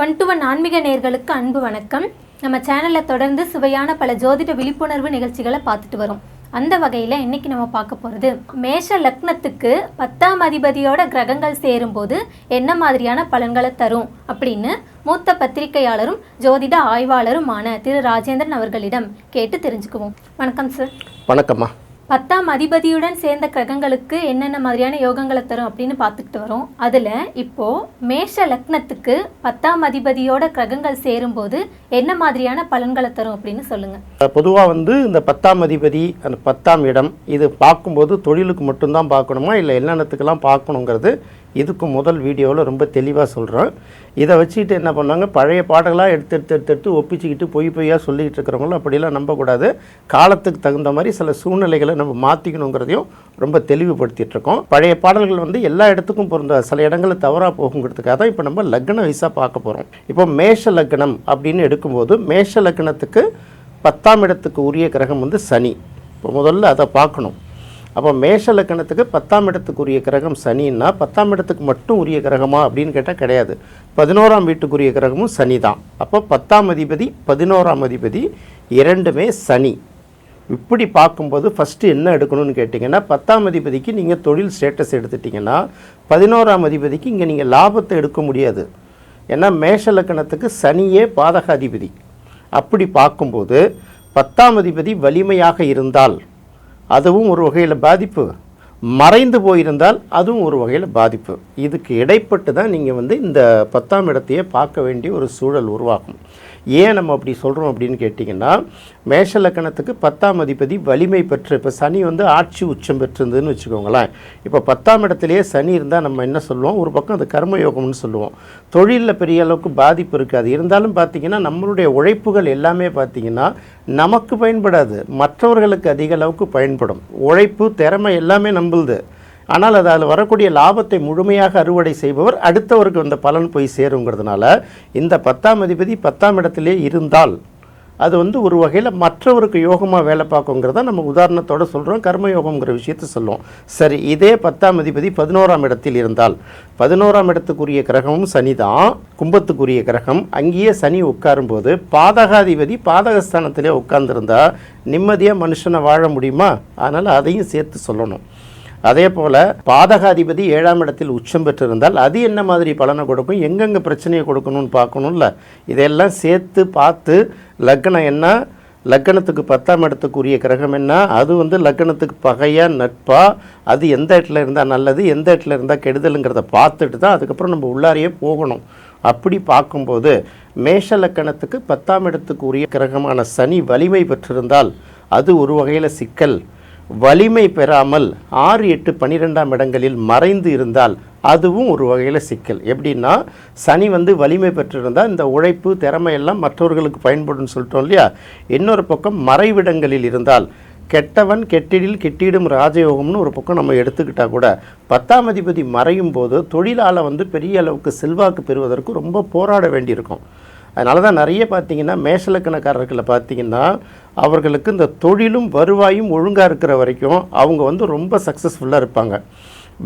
1-to-1 ஆன்மீக நேயர்களுக்கு அன்பு வணக்கம். நம்ம சேனலில் தொடர்ந்து சுவையான பல ஜோதிட விழிப்புணர்வு நிகழ்ச்சிகளை பார்த்துட்டு வரோம். அந்த வகையில் இன்னைக்கு நம்ம பார்க்க போகிறது மேஷ லக்னத்துக்கு 10ஆம் அதிபதியோட கிரகங்கள் சேரும்போது என்ன மாதிரியான பலன்களை தரும் அப்படின்னு மூத்த பத்திரிகையாளரும் ஜோதிட ஆய்வாளருமான திரு ராஜேந்திரன் அவர்களிடம் கேட்டு தெரிஞ்சுக்குவோம். வணக்கம் சார். வணக்கம்மா. 10ஆம் அதிபதியுடன் சேர்ந்த கிரகங்களுக்கு என்னென்ன மாதிரியான யோகங்களை தரும் அப்படின்னு பார்த்துக்கிட்டு வரோம். அதில் இப்போது மேஷ லக்னத்துக்கு 10ஆம் அதிபதியோட கிரகங்கள் சேரும்போது என்ன மாதிரியான பலன்களை தரும் அப்படின்னு சொல்லுங்கள். பொதுவாக இந்த 10ஆம் அதிபதி அந்த 10ஆம் இடம் இது பார்க்கும்போது தொழிலுக்கு மட்டும்தான் பார்க்கணுமா இல்லை என்னென்னத்துக்கெல்லாம் பார்க்கணுங்கிறது இதுக்கு முதல் வீடியோவில் ரொம்ப தெளிவாக சொல்கிறேன். இதை வச்சுக்கிட்டு என்ன பண்ணாங்க, பழைய பாடங்களாக எடுத்து ஒப்பிச்சுக்கிட்டு பொய்யாக சொல்லிக்கிட்டு இருக்கிறவங்களும் அப்படிலாம் நம்பக்கூடாது. காலத்துக்கு தகுந்த மாதிரி சில சூழ்நிலைகளை நம்ம மாற்றிக்கணுங்கிறதையும் ரொம்ப தெளிவுபடுத்திகிட்ருக்கோம். பழைய பாடல்கள் எல்லா இடத்துக்கும் பொருந்த சில இடங்களில் தவறாக போகுங்கிறதுக்காக தான் இப்போ நம்ம லக்ன வயசாக பார்க்க போகிறோம். இப்போ மேஷ லக்னம் அப்படின்னு எடுக்கும்போது மேஷ லக்னத்துக்கு 10ஆம் இடத்துக்கு உரிய கிரகம் சனி. இப்போ முதல்ல அதை பார்க்கணும். அப்போ மேஷ லக்னத்துக்கு 10ஆம் இடத்துக்குரிய கிரகம் சனின்னா 10ஆம் இடத்துக்கு மட்டும் உரிய கிரகமா அப்படின்னு கேட்டால் கிடையாது. 11ஆம் வீட்டுக்குரிய கிரகமும் சனி தான். அப்போ 10ஆம் அதிபதி 11ஆம் அதிபதி இரண்டுமே சனி. இப்படி பார்க்கும்போது ஃபஸ்ட்டு என்ன எடுக்கணும்னு கேட்டிங்கன்னா, 10ஆம் அதிபதிக்கு நீங்கள் தொழில் ஸ்டேட்டஸ் எடுத்துட்டிங்கன்னா 11ஆம் அதிபதிக்கு இங்கே நீங்கள் லாபத்தை எடுக்க முடியாது. ஏன்னா மேஷ லக்னத்துக்கு சனியே பாதகாதிபதி. அப்படி பார்க்கும்போது 10ஆம் அதிபதி வலிமையாக இருந்தால் அதுவும் ஒரு வகையில் பாதிப்பு, மறைந்து போயிருந்தால் அதுவும் ஒரு வகையில் பாதிப்பு. இதுக்கு இடைப்பட்டு தான் நீங்கள் இந்த 10ஆம் இடத்தையே பார்க்க வேண்டிய ஒரு சூழல் உருவாகும். ஏன் நம்ம அப்படி சொல்கிறோம் அப்படின்னு கேட்டிங்கன்னா, மேஷ லக்னத்துக்கு 10ஆம் அதிபதி வலிமை பெற்று இப்போ சனி ஆட்சி உச்சம் பெற்றிருந்ததுன்னு வச்சுக்கோங்களேன். இப்போ 10ஆம் இடத்துலையே சனி இருந்தால் நம்ம என்ன சொல்லுவோம், ஒரு பக்கம் அது கர்மயோகம்னு சொல்லுவோம். தொழிலில் பெரிய அளவுக்கு பாதிப்பு இருக்காது. இருந்தாலும் பார்த்திங்கன்னா நம்மளுடைய உழைப்புகள் எல்லாமே பார்த்திங்கன்னா நமக்கு பயன்படாது, மற்றவர்களுக்கு அதிக அளவுக்கு பயன்படும். உழைப்பு திறமை எல்லாமே நம்புது. ஆனால் அதில் வரக்கூடிய லாபத்தை முழுமையாக அறுவடை செய்பவர் அடுத்தவருக்கு அந்த பலன் போய் சேருங்கிறதுனால இந்த 10ஆம் அதிபதி 10ஆம் இடத்திலே இருந்தால் அது ஒரு வகையில் மற்றவருக்கு யோகமாக வேலை பார்க்குங்கிறத நம்ம உதாரணத்தோடு சொல்கிறோம். கர்மயோகங்கிற விஷயத்தை சொல்லுவோம். சரி, இதே 10ஆம் அதிபதி 11ஆம் இடத்தில் இருந்தால் 11ஆம் இடத்துக்குரிய கிரகமும் சனி தான், கும்பத்துக்குரிய கிரகம். அங்கேயே சனி உட்காரும்போது பாதகாதிபதி பாதகஸ்தானத்திலே உட்கார்ந்துருந்தா நிம்மதியாக மனுஷனை வாழ முடியுமா? அதனால் அதையும் சேர்த்து சொல்லணும். அதே போல் பாதகாதிபதி 7ஆம் இடத்தில் உச்சம் பெற்றிருந்தால் அது என்ன மாதிரி பலனை கொடுக்கும், எங்கெங்கே பிரச்சனையை கொடுக்கணும்னு பார்க்கணும்ல. இதெல்லாம் சேர்த்து பார்த்து லக்னம் என்ன, லக்னத்துக்கு 10ஆம் இடத்துக்குரிய கிரகம் என்ன, அது லக்னத்துக்கு பகையா நட்பா, அது எந்த இடத்துல இருந்தால் நல்லது எந்த இடத்துல இருந்தால் கெடுதலுங்கிறத பார்த்துட்டு தான் அதுக்கப்புறம் நம்ம உள்ளாரையே போகணும். அப்படி பார்க்கும்போது மேஷ லக்னத்துக்கு 10ஆம் இடத்துக்கு உரிய கிரகமான சனி வலிமை பெற்றிருந்தால் அது ஒரு வகையில் சிக்கல். வலிமை பெறாமல் 6, 8, 12ஆம் இடங்களில் மறைந்து இருந்தால் அதுவும் ஒரு வகையில் சிக்கல். எப்படின்னா சனி வலிமை பெற்றிருந்தால் இந்த உழைப்பு திறமை எல்லாம் மற்றவர்களுக்கு பயன்படும் சொல்லிட்டோம் இல்லையா. இன்னொரு பக்கம் மறைவிடங்களில் இருந்தால் கெட்டவன் கெட்டிடில் கெட்டிடும் ராஜயோகம்னு ஒரு பக்கம் நம்ம எடுத்துக்கிட்டால் கூட 10ஆம் அதிபதி மறையும் போது தொழிலால் பெரிய அளவுக்கு செல்வாக்கு பெறுவதற்கு ரொம்ப போராட வேண்டியிருக்கும். அதனால தான் நிறைய பார்த்திங்கன்னா மேஷலக்கணக்காரர்களை பார்த்திங்கன்னா அவர்களுக்கு இந்த தொழிலும் வருவாயும் ஒழுங்காக இருக்கிற வரைக்கும் அவங்க ரொம்ப சக்ஸஸ்ஃபுல்லாக இருப்பாங்க.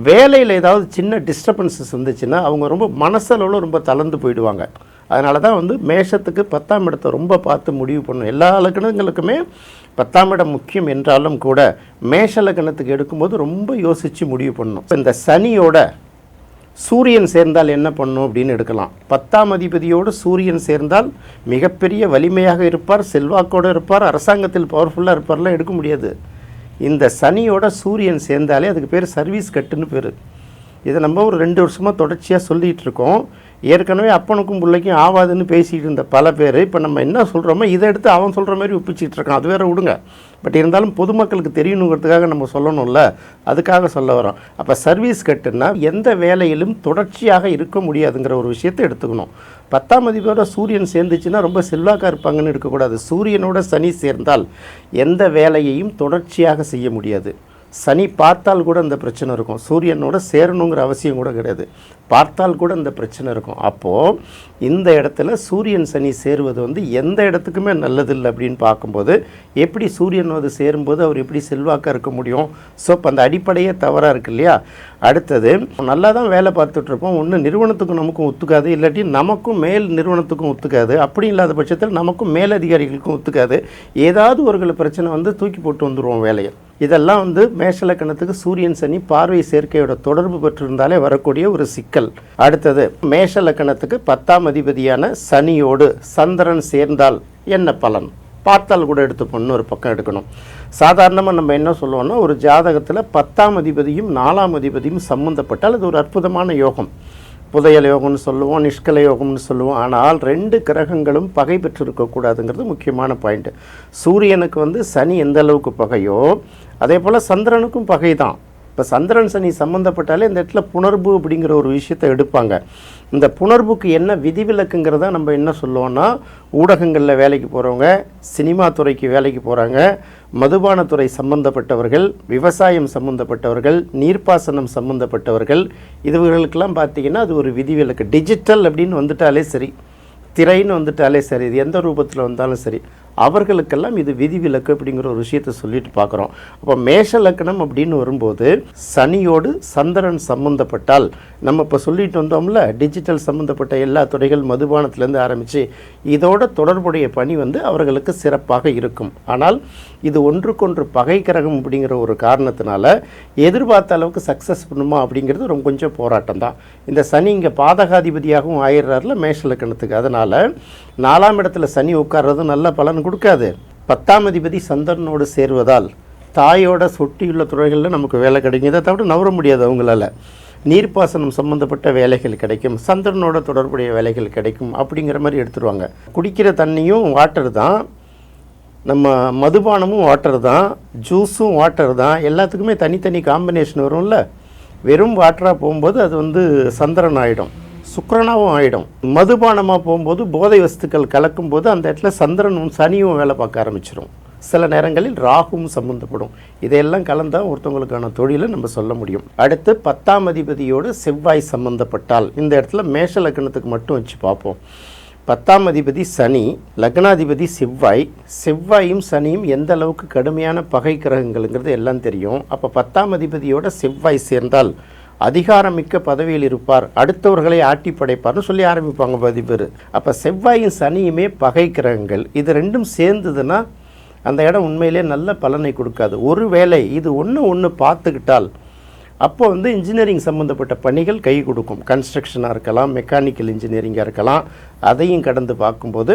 வேலையில் ஏதாவது சின்ன டிஸ்டர்பன்ஸஸ் வந்துச்சுன்னா அவங்க ரொம்ப மனசளவில் ரொம்ப தளர்ந்து போயிடுவாங்க. அதனால தான் மேஷத்துக்கு 10ஆம் இடத்தை ரொம்ப பார்த்து முடிவு பண்ணணும். எல்லா லக்னங்களுக்குமே 10ஆம் இடம் முக்கியம் என்றாலும் கூட மேஷ லக்னத்துக்கு எடுக்கும்போது ரொம்ப யோசித்து முடிவு பண்ணணும். இந்த சனியோட சூரியன் சேர்ந்தால் என்ன பண்ணும் அப்படின்னு எடுக்கலாம். 10ஆம் அதிபதியோடு சூரியன் சேர்ந்தால் மிகப்பெரிய வலிமையாக இருப்பார், செல்வாக்கோடு இருப்பார், அரசாங்கத்தில் பவர்ஃபுல்லாக இருப்பார்லாம் எடுக்க முடியாது. இந்த சனியோட சூரியன் சேர்ந்தாலே அதுக்கு பேர் சர்வீஸ் கட்டுன்னு பேர். இதை நம்ம ஒரு 2 வருஷமாக தொடர்ச்சியாக சொல்லிகிட்டு இருக்கோம். ஏற்கனவே அப்பனுக்கும் பிள்ளைக்கும் ஆவாதுன்னு பேசிகிட்டு இருந்த பல பேர் இப்போ நம்ம என்ன சொல்கிறோமோ இதை எடுத்து அவன் சொல்கிற மாதிரி ஒப்பிச்சிட்டு இருக்கான். அது வேற விடுங்க. பட் இருந்தாலும் பொதுமக்களுக்கு தெரியணுங்கிறதுக்காக நம்ம சொல்லணும்ல, அதுக்காக சொல்ல வரோம். அப்போ சர்வீஸ் கட்டுன்னா எந்த வேலையிலும் தொடர்ச்சியாக இருக்க முடியாதுங்கிற ஒரு விஷயத்தை எடுத்துக்கணும். 10ஆம் அதிபதியோட சூரியன் சேர்ந்துச்சுன்னா ரொம்ப செல்வாக்காக இருப்பாங்கன்னு எடுக்கக்கூடாது. சூரியனோட சனி சேர்ந்தால் எந்த வேலையையும் தொடர்ச்சியாக செய்ய முடியாது. சனி பார்த்தால் கூட இந்த பிரச்சனை இருக்கும். சூரியனோட சேரணுங்கிற அவசியம் கூட கிடையாது, பார்த்தால் கூட இந்த பிரச்சனை இருக்கும். அப்போது இந்த இடத்துல சூரியன் சனி சேருவது வந்து எந்த இடத்துக்குமே நல்லதில்லை அப்படின்னு பார்க்கும்போது, எப்படி சூரியன் வந்து சேரும்போது அவர் எப்படி செல்வாக்காக இருக்க முடியும்? ஸோ இப்போ அந்த அடிப்படையே தவறாக இருக்கு இல்லையா? அடுத்தது, நல்லா தான் வேலை பார்த்துட்ருப்போம், ஒன்று நிறுவனத்துக்கும் நமக்கும் ஒத்துக்காது, இல்லாட்டி நமக்கும் மேல் நிறுவனத்துக்கும் ஒத்துக்காது, அப்படி இல்லாத பட்சத்தில் நமக்கும் மேலதிகாரிகளுக்கும் ஒத்துக்காது. ஏதாவது ஒரு பிரச்சனை வந்து தூக்கி போட்டு வந்துடுவோம் வேலையை. இதெல்லாம் வந்து மேஷலக்கணத்துக்கு சூரியன் சனி பார்வை சேர்க்கையோட தொடர்பு பெற்றிருந்தாலே வரக்கூடிய ஒரு சிக்கல். அடுத்தது, மேஷலக்கணத்துக்கு 10ஆம் அதிபதியான சனியோடு சந்திரன் சேர்ந்தால் என்ன பலன்? பார்த்தால் கூட எடுத்துப்போம், ஒரு பக்கம் எடுக்கணும். சாதாரணமாக நம்ம என்ன சொல்லுவோம்னா, ஒரு ஜாதகத்தில் 10ஆம் அதிபதியும் 4ஆம் அதிபதியும் சம்மந்தப்பட்டால் அது ஒரு அற்புதமான யோகம். புதையல் யோகம்னு சொல்லுவோம், நிஷ்கல யோகம்னு சொல்லுவோம். ஆனால் 2 கிரகங்களும் பகை பெற்றிருக்கக்கூடாதுங்கிறது முக்கியமான பாயிண்ட்டு. சூரியனுக்கு வந்து சனி எந்த அளவுக்கு பகையோ அதே போல் சந்திரனுக்கும் பகை தான். இப்போ சந்திரன் சனி சம்மந்தப்பட்டாலே இந்த இடத்துல புணர்வு அப்படிங்கிற ஒரு விஷயத்தை எடுப்பாங்க. இந்த புணர்வுக்கு என்ன விதிவிலக்குங்கிறத நம்ம என்ன சொல்லுவோம்னா, ஊடகங்களில் வேலைக்கு போகிறவங்க, சினிமா துறைக்கு வேலைக்கு போகிறாங்க, மதுபானத்துறை சம்பந்தப்பட்டவர்கள், விவசாயம் சம்பந்தப்பட்டவர்கள், நீர்ப்பாசனம் சம்பந்தப்பட்டவர்கள், இதுவர்களுக்கெல்லாம் பார்த்திங்கன்னா அது ஒரு விதிவிலக்கு. டிஜிட்டல் அப்படின்னு வந்துட்டாலே சரி, திரைன்னு வந்துட்டாலே சரி, இது எந்த ரூபத்தில் வந்தாலும் சரி, அவர்களுக்கெல்லாம் இது விதிவிலக்கு அப்படிங்கிற ஒரு விஷயத்தை சொல்லிட்டு பார்க்குறோம். அப்போ மேஷ லக்னம் அப்படின்னு வரும்போது சனியோடு சந்திரன் சம்மந்தப்பட்டால், நம்ம இப்போ சொல்லிட்டு வந்தோம்ல, டிஜிட்டல் சம்மந்தப்பட்ட எல்லா துறைகள், மதுபானத்திலேருந்து ஆரம்பித்து இதோட தொடர்புடைய பணி வந்து அவர்களுக்கு சிறப்பாக இருக்கும். ஆனால் இது ஒன்றுக்கொன்று பகை கிரகம் அப்படிங்கிற ஒரு காரணத்தினால எதிர்பார்த்த அளவுக்கு சக்ஸஸ் பண்ணுமா அப்படிங்கிறது ரொம்ப கொஞ்சம் போராட்டம் தான். இந்த சனி இங்கே பாதகாதிபதியாகவும் ஆயிடுறாருல மேஷ லக்னத்துக்கு. அதனால் 4ஆம் இடத்துல சனி உட்கார்றது நல்ல பலன் கொடுக்காது. 10ஆம் அதிபதி சந்திரனோடு சேருவதால் தாயோட சொட்டியுள்ள துறைகளில் நமக்கு வேலை கிடைக்கும். இதை தவிர நவர முடியாது அவங்களால. நீர்ப்பாசனம் சம்மந்தப்பட்ட வேலைகள் கிடைக்கும், சந்திரனோட தொடர்புடைய வேலைகள் கிடைக்கும் அப்படிங்கிற மாதிரி எடுத்துருவாங்க. குடிக்கிற தண்ணியும் வாட்டர் தான், நம்ம மதுபானமும் வாட்டர் தான், ஜூஸும் வாட்டர் தான், எல்லாத்துக்குமே தனித்தனி காம்பினேஷன் வரும்ல. வெறும் வாட்டராக போகும்போது அது வந்து சந்திரன் ஆகிடும், சுக்கிரனாவும் ஆகிடும். மதுபானமாக போகும்போது போதை வஸ்துக்கள் கலக்கும்போது அந்த இடத்துல சந்திரனும் சனியும் வேலை பார்க்க ஆரம்பிச்சிடும். சில நேரங்களில் ராகுவும் சம்மந்தப்படும். இதையெல்லாம் கலந்தால் ஒருத்தவங்களுக்கான தொழிலை நம்ம சொல்ல முடியும். அடுத்து 10ஆம் அதிபதியோடு செவ்வாய் சம்மந்தப்பட்டால், இந்த இடத்துல மேஷ லக்னத்துக்கு மட்டும் வச்சு பார்ப்போம். 10ஆம் அதிபதி சனி, லக்னாதிபதி செவ்வாய். செவ்வாயும் சனியும் எந்த அளவுக்கு கடுமையான பகை கிரகங்கள்ங்கிறது எல்லாம் தெரியும். அப்போ 10ஆம் அதிபதியோட செவ்வாய் சேர்ந்தால் அதிகாரமிக்க பதவியில் இருப்பார், அடுத்தவர்களை ஆட்டி படைப்பார்னு சொல்லி ஆரம்பிப்பாங்க பாதி பேர். அப்போ செவ்வாயும் சனியுமே பகை கிரகங்கள். இது ரெண்டும் சேர்ந்ததுன்னா அந்த இடம் உண்மையிலே நல்ல பலனை கொடுக்காது. ஒருவேளை இது ஒன்று பார்த்துக்கிட்டால் அப்போ வந்து இன்ஜினியரிங் சம்மந்தப்பட்ட பணிகள் கை கொடுக்கும். கன்ஸ்ட்ரக்ஷனாக இருக்கலாம், மெக்கானிக்கல் இன்ஜினியரிங்காக இருக்கலாம். அதையும் கடந்து பார்க்கும்போது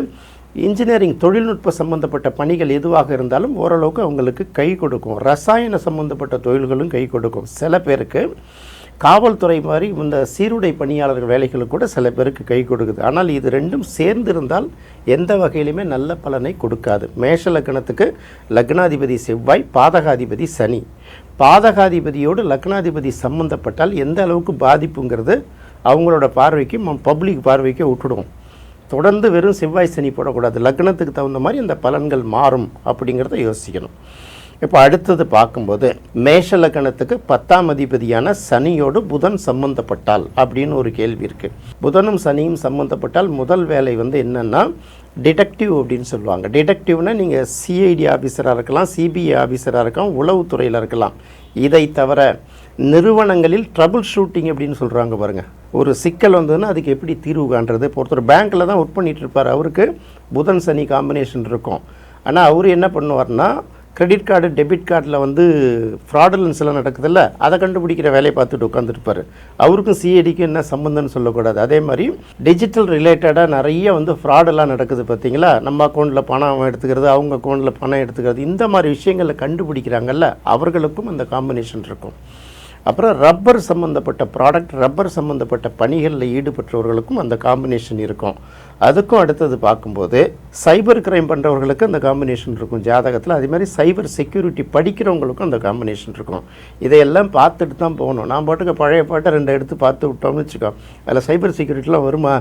இன்ஜினியரிங் தொழில்நுட்ப சம்மந்தப்பட்ட பணிகள் எதுவாக இருந்தாலும் ஓரளவுக்கு அவங்களுக்கு கை கொடுக்கும். ரசாயன சம்மந்தப்பட்ட தொழில்களும் கை கொடுக்கும். சில பேருக்கு காவல்துறை மாதிரி இந்த சீருடை பணியாளர்கள் வேலைகளுக்கு கூட சில பேருக்கு கை கொடுக்குது. ஆனால் இது ரெண்டும் சேர்ந்திருந்தால் எந்த வகையிலுமே நல்ல பலனை கொடுக்காது. மேஷ லக்னத்துக்கு லக்னாதிபதி செவ்வாய், பாதகாதிபதி சனி. பாதகாதிபதியோடு லக்னாதிபதி சம்மந்தப்பட்டால் எந்த அளவுக்கு பாதிப்புங்கிறது அவங்களோட பார்வைக்கு, பப்ளிக் பார்வைக்கு விட்டுடுவோம். தொடர்ந்து வெறும் செவ்வாய் சனி போடக்கூடாது. லக்னத்துக்கு தகுந்த மாதிரி அந்த பலன்கள் மாறும் அப்படிங்கிறத யோசிக்கணும். இப்போ அடுத்தது பார்க்கும்போது மேஷ லக்னத்துக்கு 10ஆம் அதிபதியான சனியோடு புதன் சம்மந்தப்பட்டால் அப்படின்னு ஒரு கேள்வி இருக்குது. புதனும் சனியும் சம்மந்தப்பட்டால் முதல் வேலை வந்து என்னென்னா டிடெக்டிவ் அப்படின்னு சொல்லுவாங்க. டிடெக்டிவ்னால் நீங்கள் சிஐடி ஆஃபீஸராக இருக்கலாம், சிபிஐ ஆஃபீஸராக இருக்கலாம், உளவுத்துறையில் இருக்கலாம். இதை தவிர நிறுவனங்களில் ட்ரபிள் ஷூட்டிங் அப்படின்னு சொல்கிறாங்க பாருங்கள். ஒரு சிக்கல் வந்ததுன்னா அதுக்கு எப்படி தீர்வு காண்றது. இப்போ ஒருத்தர் பேங்க்கில் தான் ஒர்க் பண்ணிகிட்டு இருப்பார், அவருக்கு புதன் சனி காம்பினேஷன் இருக்கும். ஆனால் அவர் என்ன பண்ணுவார்னா, கிரெடிட் கார்டு டெபிட் கார்டில் வந்து ஃப்ராடுலன்ஸ் எல்லாம் நடக்குதுல்ல, அதை கண்டுபிடிக்கிற வேலையை பார்த்துட்டு உட்காந்துருப்பார். அவருக்கும் சிஐடிக்கும் என்ன சம்மந்தம்னு சொல்லக்கூடாது. அதே மாதிரி டிஜிட்டல் ரிலேட்டடாக நிறைய வந்து ஃப்ராடெல்லாம் நடக்குது பார்த்தீங்களா. நம்ம அக்கௌண்ட்டில் பணம் எடுத்துக்கிறது, அவங்க அக்கௌண்ட்டில் பணம் எடுத்துக்கிறது, இந்த மாதிரி விஷயங்களை கண்டுபிடிக்கிறாங்கல்ல, அவர்களுக்கும் அந்த காம்பினேஷன் இருக்கும். அப்புறம் ரப்பர் சம்மந்தப்பட்ட ப்ராடக்ட், ரப்பர் சம்மந்தப்பட்ட பணிகளில் ஈடுபட்டவர்களுக்கும் அந்த காம்பினேஷன் இருக்கும். அதுக்கும் அடுத்தது பார்க்கும்போது சைபர் கிரைம் பண்ணுறவர்களுக்கு அந்த காம்பினேஷன் இருக்கும் ஜாதகத்தில். அதே மாதிரி சைபர் செக்யூரிட்டி படிக்கிறவங்களுக்கும் அந்த காம்பினேஷன் இருக்கும். இதையெல்லாம் பார்த்துட்டு தான் போகணும். நான் பாட்டுக்கு பழைய பாட்டை 2 எடுத்து பார்த்து விட்டோம்னு வச்சுக்கோ, அதில் சைபர் செக்யூரிட்டிலாம் வருமா?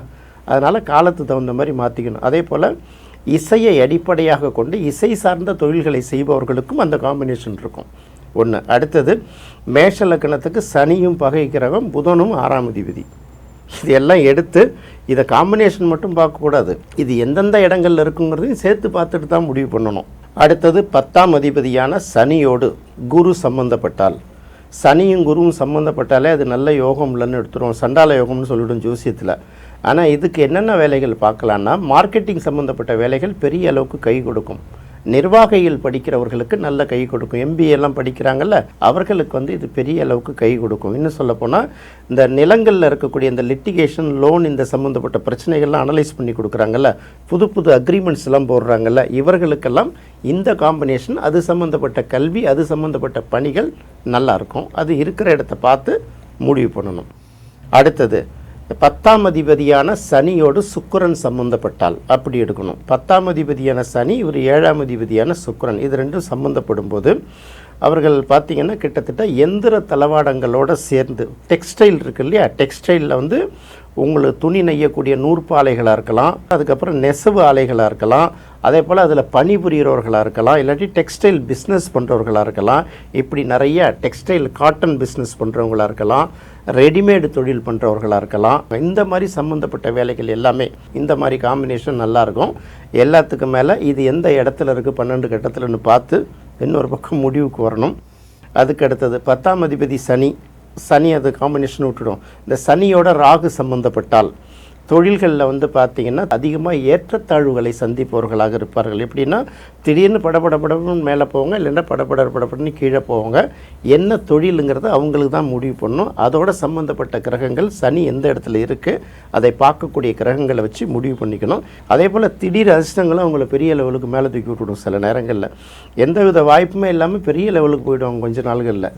அதனால் காலத்துக்கு தகுந்த மாதிரி மாற்றிக்கணும். அதே போல் இசையை அடிப்படையாக கொண்டு இசை சார்ந்த தொழில்களை செய்பவர்களுக்கும் அந்த காம்பினேஷன் இருக்கும். ஒன்று. அடுத்தது மேஷ லக்னத்துக்கு சனியும் பகை கிரகம், புதனும் 6ஆம் அதிபதி. இது எல்லாம் எடுத்து இதை காம்பினேஷன் மட்டும் பார்க்கக்கூடாது, இது எந்தெந்த இடங்கள்ல இருக்குங்கிறதையும் சேர்த்து பார்த்துட்டு தான் முடிவு பண்ணணும். அடுத்தது 10ஆம் அதிபதியான சனியோடு குரு சம்பந்தப்பட்டால், சனியும் குருவும் சம்மந்தப்பட்டாலே அது நல்ல யோகம் இல்லைன்னு எடுத்துருவோம், சண்டால யோகம்னு சொல்லிவிடும் ஜோசியத்தில். ஆனால் இதுக்கு என்னென்ன வேலைகள் பார்க்கலான்னா, மார்க்கெட்டிங் சம்மந்தப்பட்ட வேலைகள் பெரிய அளவுக்கு கை கொடுக்கும். நிர்வாகிகள் படிக்கிறவர்களுக்கு நல்ல கை கொடுக்கும். MBA எல்லாம் படிக்கிறாங்கல்ல, அவர்களுக்கு வந்து இது பெரிய அளவுக்கு கை கொடுக்கும். இன்னும் சொல்லப்போனால் இந்த நிலங்களில் இருக்கக்கூடிய இந்த லிட்டிகேஷன், லோன், இந்த சம்மந்தப்பட்ட பிரச்சனைகள்லாம் அனலைஸ் பண்ணி கொடுக்குறாங்கல்ல, புது புது அக்ரிமெண்ட்ஸ் எல்லாம் போடுறாங்கல்ல, இவர்களுக்கெல்லாம் இந்த காம்பினேஷன், அது சம்மந்தப்பட்ட கல்வி, அது சம்மந்தப்பட்ட பணிகள் நல்லாயிருக்கும். அது இருக்கிற இடத்த பார்த்து முடிவு பண்ணணும். அடுத்தது 10ஆம் அதிபதியான சனியோடு சுக்கிரன் சம்பந்தப்பட்டால் அப்படி எடுக்கணும். 10ஆம் அதிபதியான சனி, இவர் 7ஆம் அதிபதியான சுக்கிரன், இது ரெண்டும் சம்பந்தப்படும் போது அவர்கள் பார்த்திங்கன்னா கிட்டத்தட்ட எந்திர தளவாடங்களோடு சேர்ந்து, டெக்ஸ்டைல் இருக்குது இல்லையா, டெக்ஸ்டைலில் வந்து உங்களுக்கு துணி நெய்யக்கூடிய நூற்பு ஆலைகளாக இருக்கலாம், அதுக்கப்புறம் நெசவு ஆலைகளாக இருக்கலாம், அதே போல் அதில் பணிபுரிகிறவர்களாக இருக்கலாம், இல்லாட்டி டெக்ஸ்டைல் பிஸ்னஸ் பண்ணுறவர்களாக இருக்கலாம், இப்படி நிறைய டெக்ஸ்டைல் காட்டன் பிஸ்னஸ் பண்ணுறவங்களாக இருக்கலாம், ரெடிமேடு தொழில் பண்ணுறவர்களாக இருக்கலாம். இந்த மாதிரி சம்மந்தப்பட்ட வேலைகள் எல்லாமே இந்த மாதிரி காம்பினேஷன் நல்லாயிருக்கும். எல்லாத்துக்கும் மேலே இது எந்த இடத்துல இருக்குது, 12 கட்டத்தில்னு பார்த்து இன்னொரு பக்கம் முடிவுக்கு வரணும். அதுக்கு அடுத்தது 10ஆம் அதிபதி சனி அது காம்பினேஷன் விட்டுடும். இந்த சனியோட ராகு சம்பந்தப்பட்டால் தொழில்களில் வந்து பார்த்திங்கன்னா அதிகமாக ஏற்றத்தாழ்வுகளை சந்திப்பவர்களாக இருப்பார்கள். எப்படின்னா திடீர்னு படபடன்னு மேலே போவாங்க, இல்லைன்னா படபடன்னு கீழே போவாங்க. என்ன தொழிலுங்கிறத அவங்களுக்கு தான் முடிவு பண்ணணும். அதோட சம்மந்தப்பட்ட கிரகங்கள் சனி எந்த இடத்துல இருக்குது அதை பார்க்கக்கூடிய கிரகங்களை வச்சு முடிவு பண்ணிக்கணும். அதே போல் திடீர் அதிர்ஷ்டங்களும் அவங்கள பெரிய லெவலுக்கு மேலே தூக்கி விட்டுவிடும். சில நேரங்களில் எந்தவித வாய்ப்புமே இல்லாமல் பெரிய லெவலுக்கு போயிடுவாங்க கொஞ்ச நாள்களில்.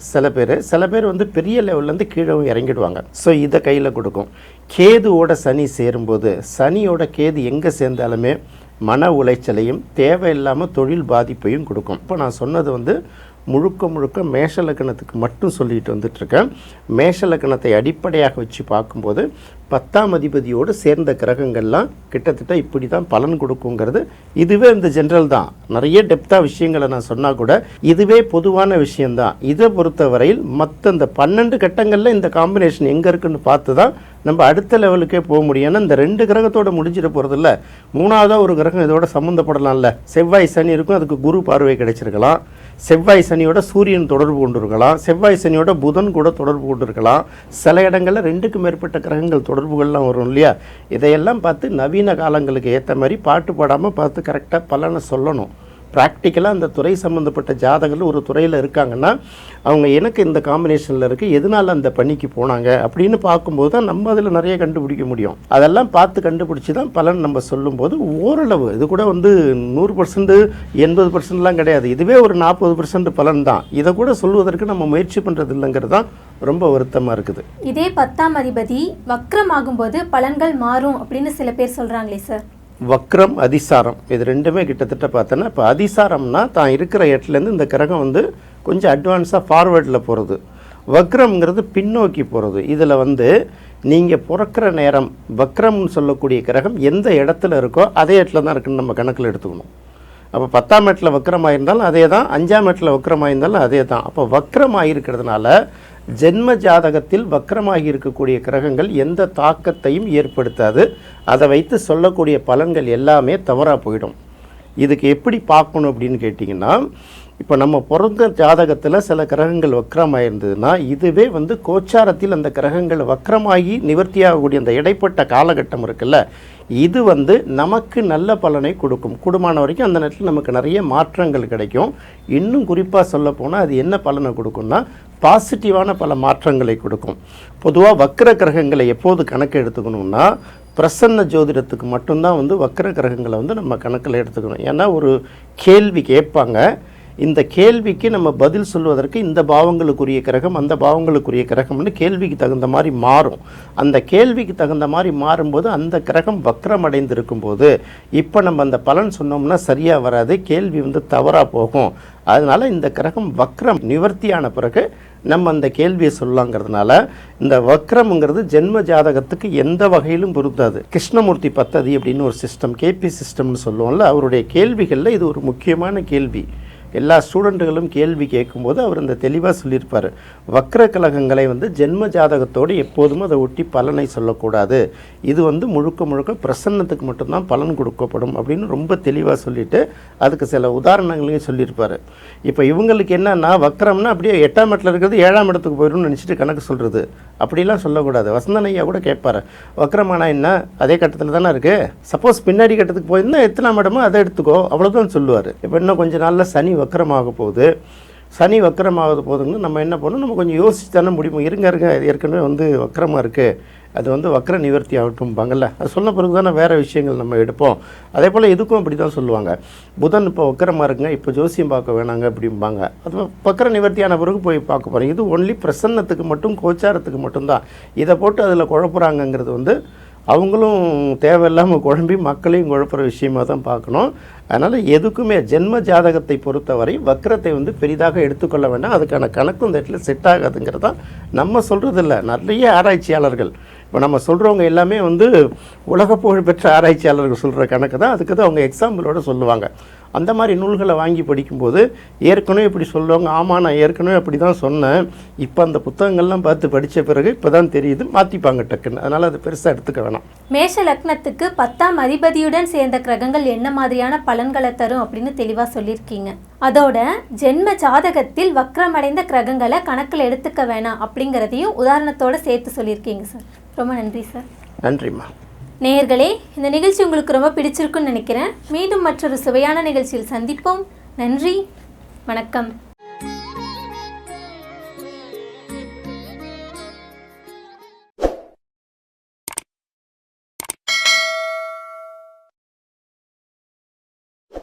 சில பேர் வந்து பெரிய லெவல்லேருந்து கீழே இறங்கிடுவாங்க. ஸோ இதை கையில் கொடுக்கும். கேதுவோட சனி சேரும்போது, சனியோட கேது எங்கே சேர்ந்தாலுமே மன உளைச்சலையும் தேவையில்லாமல் தொழில் பாதிப்பையும் கொடுக்கும். இப்போ நான் சொன்னது வந்து முழுக்க மேஷ லக்னத்துக்கு மட்டும் சொல்லிட்டு வந்துட்டுருக்கேன். மேஷ லக்னத்தை அடிப்படையாக வச்சு பார்க்கும்போது 10ஆம் அதிபதியோடு சேர்ந்த கிரகங்கள்லாம் கிட்டத்தட்ட இப்படி தான் பலன் கொடுக்குங்கிறது. இதுவே இந்த ஜென்ரல் தான், நிறைய டெப்த்தாக விஷயங்களை நான் சொன்னால் கூட இதுவே பொதுவான விஷயந்தான். இதை பொறுத்தவரையில் மற்ற இந்த 12 கட்டங்களில் இந்த காம்பினேஷன் எங்கே இருக்குன்னு பார்த்து தான் நம்ம அடுத்த லெவலுக்கே போக முடியும். ஏன்னா இந்த 2 கிரகத்தோடு முடிஞ்சிட போகிறதில்ல, 3ஆவதாக ஒரு கிரகம் இதோட சம்மந்தப்படலாம்ல. செவ்வாய் சனி இருக்கும், அதுக்கு குரு பார்வை கிடைச்சிருக்கலாம். செவ்வாய் சனியோட சூரியன் தொடர்பு கொண்டு இருக்கலாம், செவ்வாய் சனியோட புதன் கூட தொடர்பு கொண்டு இருக்கலாம். சில இடங்களில் 2க்கு மேற்பட்ட கிரகங்கள் தொடர்புகள்லாம் வரும் இல்லையா. இதையெல்லாம் பார்த்து நவீன காலங்களுக்கு ஏற்ற மாதிரி பாட்டு பாடாமல் பார்த்து கரெக்டாக பலனை சொல்லணும். ப்ராக்டிக்கலாக அந்த துறை சம்மந்தப்பட்ட ஜாதகர்கள் ஒரு துறையில் இருக்காங்கன்னா அவங்க எனக்கு இந்த காம்பினேஷனில் இருக்குது, எதனால் அந்த பணிக்கு போனாங்க அப்படின்னு பார்க்கும்போது தான் நம்ம அதில் நிறைய கண்டுபிடிக்க முடியும். அதெல்லாம் பார்த்து கண்டுபிடிச்சி தான் பலன் நம்ம சொல்லும்போது ஓரளவு, இது கூட வந்து 100% 80%லாம் கிடையாது, இதுவே ஒரு 40% பலன் தான். இதை கூட சொல்வதற்கு நம்ம முயற்சி பண்ணுறது இல்லைங்கிறது தான் ரொம்ப வருத்தமாக இருக்குது. இதே 10ஆம் அதிபதி வக்ரம் ஆகும்போது பலன்கள் மாறும் அப்படின்னு சில பேர் சொல்கிறாங்களே சார். வக்ரம், அதிசாரம், இது ரெண்டுமே கிட்டத்தட்ட பார்த்தோன்னா, இப்போ அதிசாரம்னா தான் இருக்கிற இடத்துலேருந்து இந்த கிரகம் வந்து கொஞ்சம் அட்வான்ஸாக ஃபார்வேர்டில் போகிறது. வக்ரம்ங்கிறது பின்னோக்கி போகிறது. இதில் வந்து நீங்கள் பிறக்கிற நேரம் வக்ரம்னு சொல்லக்கூடிய கிரகம் எந்த இடத்துல இருக்கோ அதே இடத்துல தான் இருக்குன்னு நம்ம கணக்கில் எடுத்துக்கணும். அப்போ 10ஆம் இடத்துல வக்ரமாக இருந்தாலும் அதே தான், 5ஆம் இடத்துல வக்ரமாக இருந்தாலும் அதே தான். அப்போ வக்ரமாக இருக்கிறதுனால ஜென்ம ஜாதகத்தில் வக்ரமாகி இருக்கக்கூடிய கிரகங்கள் எந்த தாக்கத்தையும் ஏற்படுத்தாது. அதை வைத்து சொல்லக்கூடிய பலன்கள் எல்லாமே தவறாக போயிடும். இதுக்கு எப்படி பார்க்கணும் அப்படின்னு கேட்டிங்கன்னா, இப்போ நம்ம பிறந்த ஜாதகத்தில் சில கிரகங்கள் வக்ரமாக இருந்ததுன்னா இதுவே வந்து கோச்சாரத்தில் அந்த கிரகங்கள் வக்ரமாகி நிவர்த்தியாகக்கூடிய அந்த இடைப்பட்ட காலகட்டம் இருக்குல்ல, இது வந்து நமக்கு நல்ல பலனை கொடுக்கும். கூடுமான வரைக்கும் அந்த நேரத்தில் நமக்கு நிறைய மாற்றங்கள் கிடைக்கும். இன்னும் குறிப்பாக சொல்ல போனால் அது என்ன பலனை கொடுக்கும்னா பாசிட்டிவான பல மாற்றங்களை கொடுக்கும். பொதுவாக வக்ர கிரகங்களை எப்போது கணக்கு எடுத்துக்கணும்னா பிரசன்ன ஜோதிடத்துக்கு மட்டும்தான் வந்து வக்ர கிரகங்களை வந்து நம்ம கணக்கில் எடுத்துக்கணும். ஏன்னா ஒரு கேள்வி கேட்பாங்க, இந்த கேள்விக்கு நம்ம பதில் சொல்வதற்கு இந்த பாவங்களுக்குரிய கிரகம் அந்த பாவங்களுக்குரிய கிரகம்னு கேள்விக்கு தகுந்த மாதிரி மாறும். அந்த கேள்விக்கு தகுந்த மாதிரி மாறும்போது அந்த கிரகம் வக்ரம் அடைந்திருக்கும் போது இப்போ நம்ம அந்த பலன் சொன்னோம்னா சரியாக வராது, கேள்வி வந்து தவறாக போகும். அதனால் இந்த கிரகம் வக்ரம் நிவர்த்தியான பிறகு நம்ம அந்த கேள்வியை சொல்லலாங்கிறதுனால இந்த வக்ரம்ங்கிறது ஜென்ம ஜாதகத்துக்கு எந்த வகையிலும் பொருத்தாது. கிருஷ்ணமூர்த்தி பத்ததி அப்படின்னு ஒரு சிஸ்டம், கேபி சிஸ்டம்னு சொல்லுவோம்ல, அவருடைய கேள்விகளில் இது ஒரு முக்கியமான கேள்வி. எல்லா ஸ்டூடெண்ட்டுகளும் கேள்வி கேட்கும்போது அவர் இந்த தெளிவாக சொல்லியிருப்பார். வக்ர கலகங்களை வந்து ஜென்ம ஜாதகத்தோடு எப்போதும் அதை ஒட்டி பலனை சொல்லக்கூடாது, இது வந்து முழுக்க முழுக்க பிரசன்னத்துக்கு மட்டும்தான் பலன் கொடுக்கப்படும் அப்படின்னு ரொம்ப தெளிவாக சொல்லிவிட்டு அதுக்கு சில உதாரணங்களையும் சொல்லியிருப்பார். இப்போ இவங்களுக்கு என்னன்னா வக்ரம்னா அப்படியே 8ஆம் இடத்துல இருக்கிறது 7ஆம் இடத்துக்கு போயிடும்னு நினச்சிட்டு கணக்கு சொல்கிறது, அப்படிலாம் சொல்லக்கூடாது. வசந்தன் ஐயா கூட கேட்பார், வக்ரமானா என்ன, அதே கட்டத்தில் தானே இருக்குது, சப்போஸ் பின்னாடி கட்டத்துக்கு போயிருந்தால் எத்தனாம் இடமோ அதை எடுத்துக்கோ, அவ்வளோதான் சொல்லுவார். இப்போ இன்னும் கொஞ்சம் நாளில் சனி வக்கரமாக போகுது. சனி வக்கரமாகுது போதுன்னு நம்ம என்ன பண்ணணும், நம்ம கொஞ்சம் யோசிச்சு தானே முடியும். இருங்க ஏற்கனவே வந்து வக்கரமாக இருக்குது, அது வந்து வக்கர நிவர்த்தி ஆகட்டும்பாங்கள்ல, அது சொன்ன பிறகு தானே வேறு விஷயங்கள் நம்ம எடுப்போம். அதே போல் இதுக்கும் அப்படி தான் சொல்லுவாங்க. புதன் இப்போ வக்கரமாக இருக்குங்க, இப்போ ஜோசியம் பார்க்க வேணாங்க அப்படிம்பாங்க. அது வக்கர நிவர்த்தியான பிறகு போய் பார்க்க போகிறீங்க. இது ஒன்லி பிரசன்னத்துக்கு மட்டும், கோச்சாரத்துக்கு மட்டும்தான். இதை போட்டு அதில் குழப்புறாங்கங்கிறது வந்து அவங்களும் தேவையில்லாமல் குழம்பி மக்களையும் குழப்புற விஷயமாக தான் பார்க்கணும். அதனால் எதுக்குமே ஜென்ம ஜாதகத்தை பொறுத்தவரை வக்கரத்தை வந்து பெரிதாக எடுத்துக்கொள்ள வேண்டாம். அதுக்கான கணக்கும் இந்த இடத்துல செட் ஆகாதுங்கிறது தான் நம்ம சொல்கிறதில்ல, நிறைய ஆராய்ச்சியாளர்கள். இப்போ நம்ம சொல்கிறவங்க எல்லாமே வந்து உலக புகழ்பெற்ற ஆராய்ச்சியாளர்கள் சொல்கிற கணக்கு தான். அதுக்கு தான் அவங்க எக்ஸாம்பிளோடு சொல்லுவாங்க. அந்த மாதிரி நூல்களை வாங்கி படிக்கும்போது ஏற்கனவே இப்படி சொல்லுவாங்க, ஆமாம் நான் ஏற்கனவே அப்படி தான் சொன்னேன், இப்போ அந்த புத்தகங்கள்லாம் பார்த்து படித்த பிறகு இப்போ தான் தெரியுது, மாற்றிப்பாங்க டக்குன்னு. அதனால் அது பெருசாக எடுத்துக்க வேணாம். மேஷ லக்னத்துக்கு 10ஆம் அதிபதியுடன் சேர்ந்த கிரகங்கள் என்ன மாதிரியான பலன்களை தரும் அப்படின்னு தெளிவாக சொல்லியிருக்கீங்க. அதோட ஜென்ம ஜாதகத்தில் வக்ரமடைந்த கிரகங்களை கணக்கில் எடுத்துக்க வேணாம் அப்படிங்கிறதையும் உதாரணத்தோடு சேர்த்து சொல்லியிருக்கீங்க சார். ரொம்ப நன்றி சார். நன்றிம்மா. நேயர்களே, இந்த நிகழ்ச்சி உங்களுக்கு ரொம்ப பிடிச்சிருக்குன்னு நினைக்கிறேன். மீண்டும் மற்றொரு சுவையான நிகழ்ச்சியில் சந்திப்போம். நன்றி, வணக்கம்.